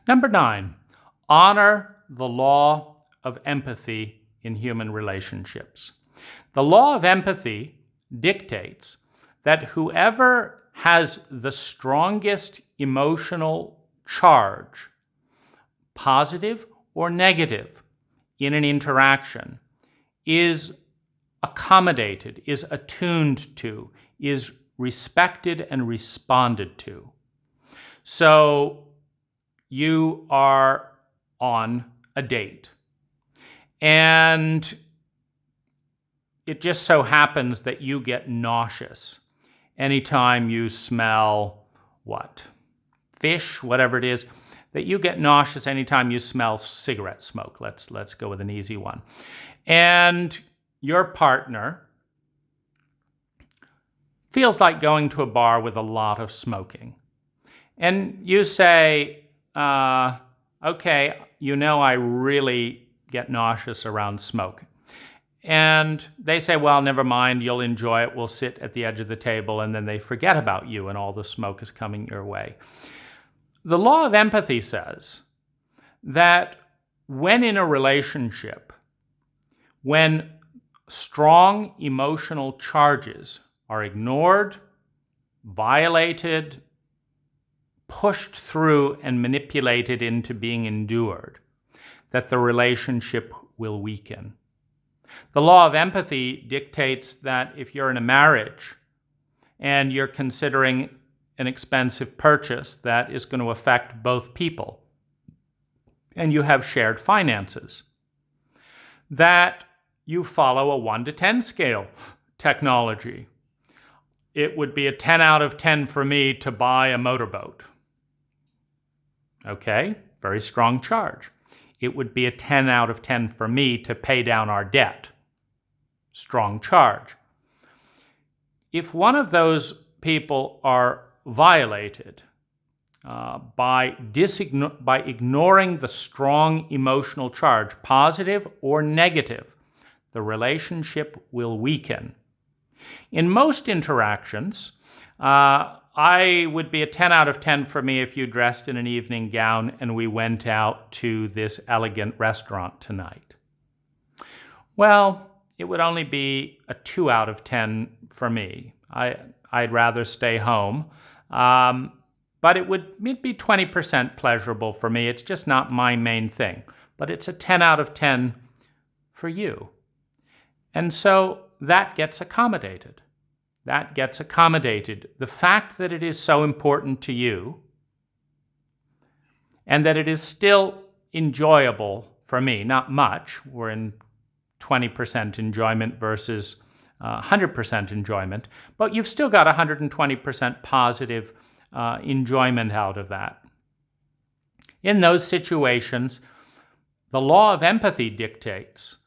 Number 9, honor the law of empathy in human relationships. The law of empathy dictates that whoever has the strongest emotional charge, positive or negative, in an interaction is accommodated, is attuned to, is respected and responded to. So you are on a date, and it just so happens that you get nauseous anytime you smell what? Fish, whatever it is, that you get nauseous anytime you smell cigarette smoke. Let's go with an easy one. And your partner feels like going to a bar with a lot of smoking. And you say, okay, I really get nauseous around smoke. And they say, well, never mind, you'll enjoy it. We'll sit at the edge of the table, and then they forget about you and all the smoke is coming your way. The law of empathy says that when in a relationship, when strong emotional charges are ignored, violated, pushed through, and manipulated into being endured, that the relationship will weaken. The law of empathy dictates that if you're in a marriage and you're considering an expensive purchase that is going to affect both people, and you have shared finances, that you follow a 1 to 10 scale technology. It would be a 10 out of 10 for me to buy a motorboat. Okay, very strong charge. It would be a 10 out of 10 for me to pay down our debt. Strong charge. If one of those people are violated by ignoring the strong emotional charge, positive or negative, the relationship will weaken. In most interactions, I would be a 10 out of 10 for me if you dressed in an evening gown and we went out to this elegant restaurant tonight. Well, it would only be a 2 out of 10 for me. I'd rather stay home. But it'd be 20% pleasurable for me. It's just not my main thing. But it's a 10 out of 10 for you. And so that gets accommodated. The fact that it is so important to you and that it is still enjoyable for me, not much. We're in 20% enjoyment versus 100% enjoyment, but you've still got 120% positive enjoyment out of that. In those situations, the law of empathy dictates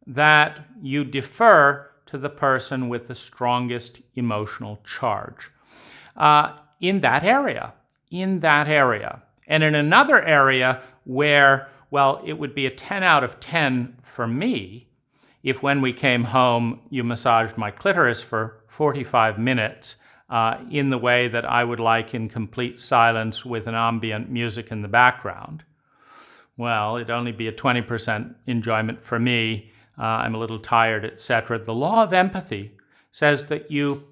that you defer to the person with the strongest emotional charge in that area. And in another area where, well, it would be a 10 out of 10 for me if when we came home you massaged my clitoris for 45 minutes in the way that I would like, in complete silence with an ambient music in the background. Well, it'd only be a 20% enjoyment for me. I'm a little tired, etc. The law of empathy says that you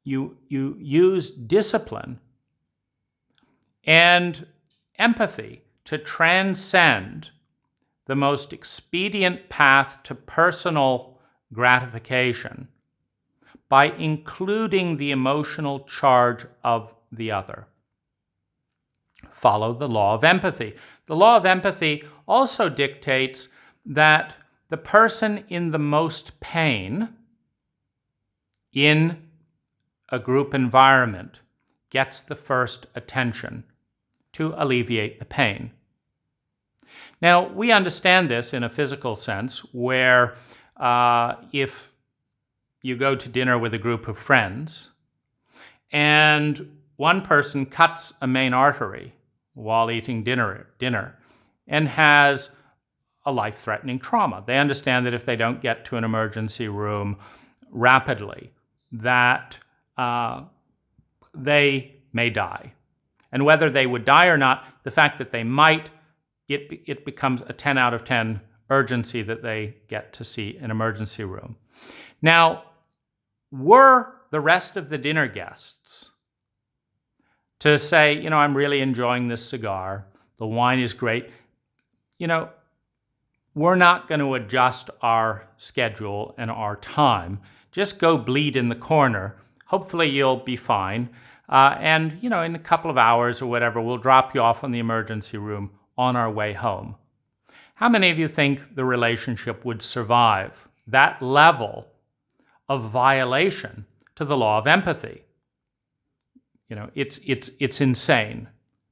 use discipline and empathy to transcend the most expedient path to personal gratification by including the emotional charge of the other. Follow the law of empathy. The law of empathy also dictates that the person in the most pain in a group environment gets the first attention to alleviate the pain. Now, we understand this in a physical sense, where if you go to dinner with a group of friends and one person cuts a main artery while eating dinner and has a life-threatening trauma, they understand that if they don't get to an emergency room rapidly, that they may die. And whether they would die or not, the fact that they might, it becomes a 10 out of 10 urgency that they get to see an emergency room. Now, were the rest of the dinner guests to say, I'm really enjoying this cigar, the wine is great, we're not going to adjust our schedule and our time. Just go bleed in the corner. Hopefully you'll be fine. And in a couple of hours or whatever, we'll drop you off in the emergency room on our way home. How many of you think the relationship would survive that level of violation to the law of empathy? It's insane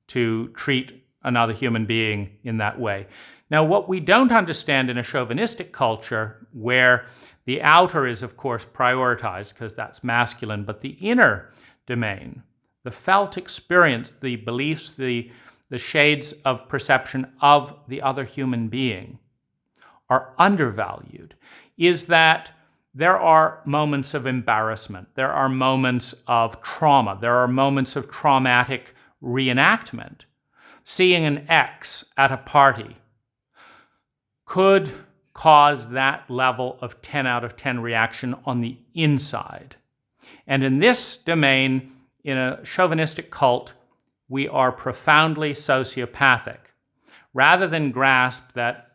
to treat another human being in that way. Now, what we don't understand in a chauvinistic culture, where the outer is, of course, prioritized because that's masculine, but the inner domain, the felt experience, the beliefs, the shades of perception of the other human being are undervalued, is that there are moments of embarrassment, there are moments of trauma, there are moments of traumatic reenactment. Seeing an ex at a party could cause that level of 10 out of 10 reaction on the inside. And in this domain, in a chauvinistic cult, we are profoundly sociopathic. Rather than grasp that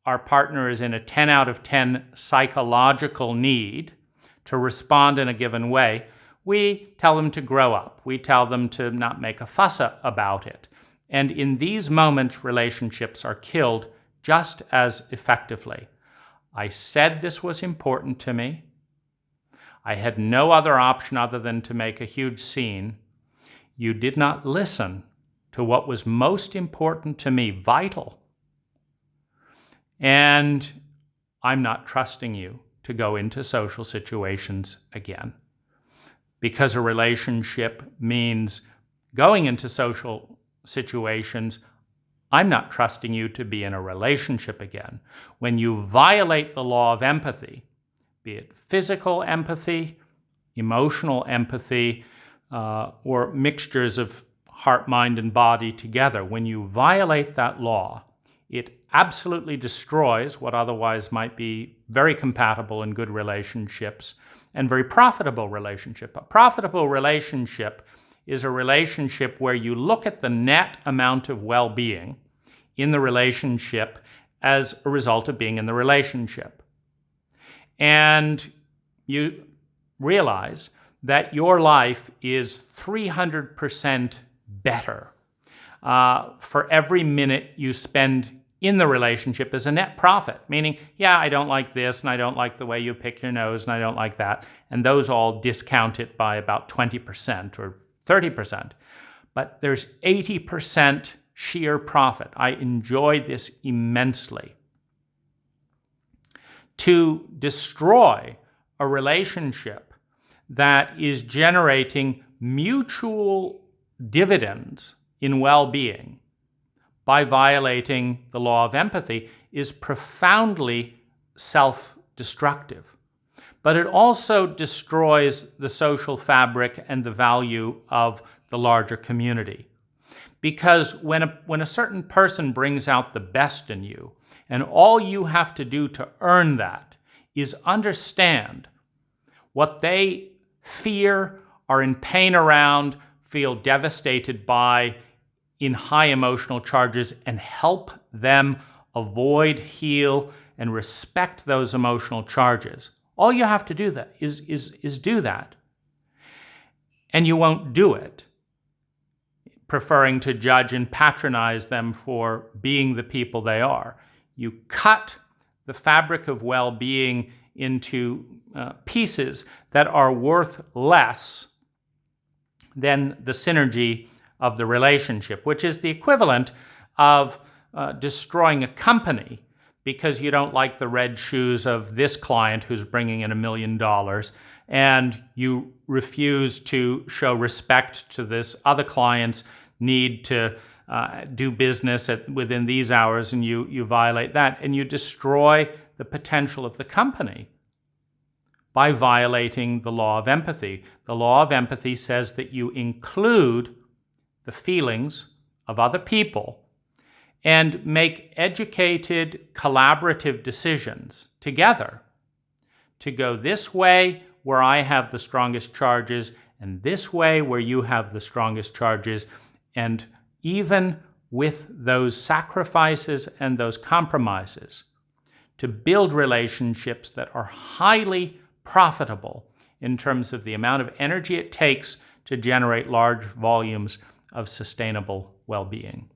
our partner is in a 10 out of 10 psychological need to respond in a given way, we tell them to grow up. We tell them to not make a fuss about it. And in these moments, relationships are killed just as effectively. I said this was important to me. I had no other option other than to make a huge scene. You did not listen to what was most important to me, vital. And I'm not trusting you to go into social situations again. Because a relationship means going into social situations, I'm not trusting you to be in a relationship again. When you violate the law of empathy, be it physical empathy, emotional empathy, or mixtures of heart, mind, and body together, when you violate that law, it absolutely destroys what otherwise might be very compatible and good relationships and very profitable relationship. A profitable relationship is a relationship where you look at the net amount of well-being in the relationship as a result of being in the relationship. And you realize that your life is 300% better for every minute you spend in the relationship as a net profit, meaning, I don't like this, and I don't like the way you pick your nose, and I don't like that, and those all discount it by about 20% or 30%. But there's 80% sheer profit. I enjoy this immensely. To destroy a relationship that is generating mutual dividends in well-being by violating the law of empathy is profoundly self-destructive. But it also destroys the social fabric and the value of the larger community. Because when a certain person brings out the best in you, and all you have to do to earn that is understand what they fear, are in pain around, feel devastated by, in high emotional charges, and help them avoid, heal, and respect those emotional charges. All you have to do that is do that. And you won't do it, preferring to judge and patronize them for being the people they are. You cut the fabric of well-being into pieces that are worth less than the synergy of the relationship, which is the equivalent of destroying a company because you don't like the red shoes of this client who's bringing in $1 million, and you refuse to show respect to this other client's need to do business within these hours, and you violate that, and you destroy the potential of the company by violating the law of empathy. The law of empathy says that you include the feelings of other people and make educated, collaborative decisions together to go this way where I have the strongest charges and this way where you have the strongest charges. And even with those sacrifices and those compromises, to build relationships that are highly profitable in terms of the amount of energy it takes to generate large volumes of sustainable well-being.